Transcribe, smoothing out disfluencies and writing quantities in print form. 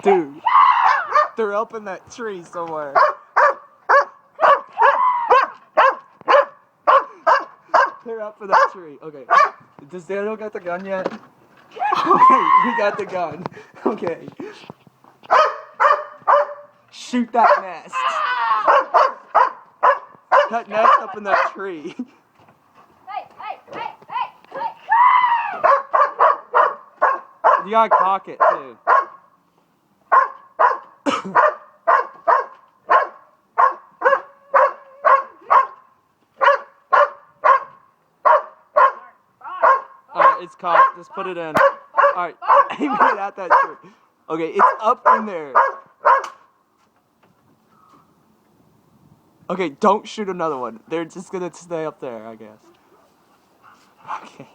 Dude, they're up in that tree somewhere. They're up in that tree. Okay. Does Daniel got the gun yet? Okay, we got the gun. Okay. Shoot that nest. That nest up in that tree. You gotta cock it too. Alright, it's cocked. Just put it in. Alright, aim it at that tree. Okay, it's up in there. Okay, don't shoot another one. They're just gonna stay up there, I guess. Okay.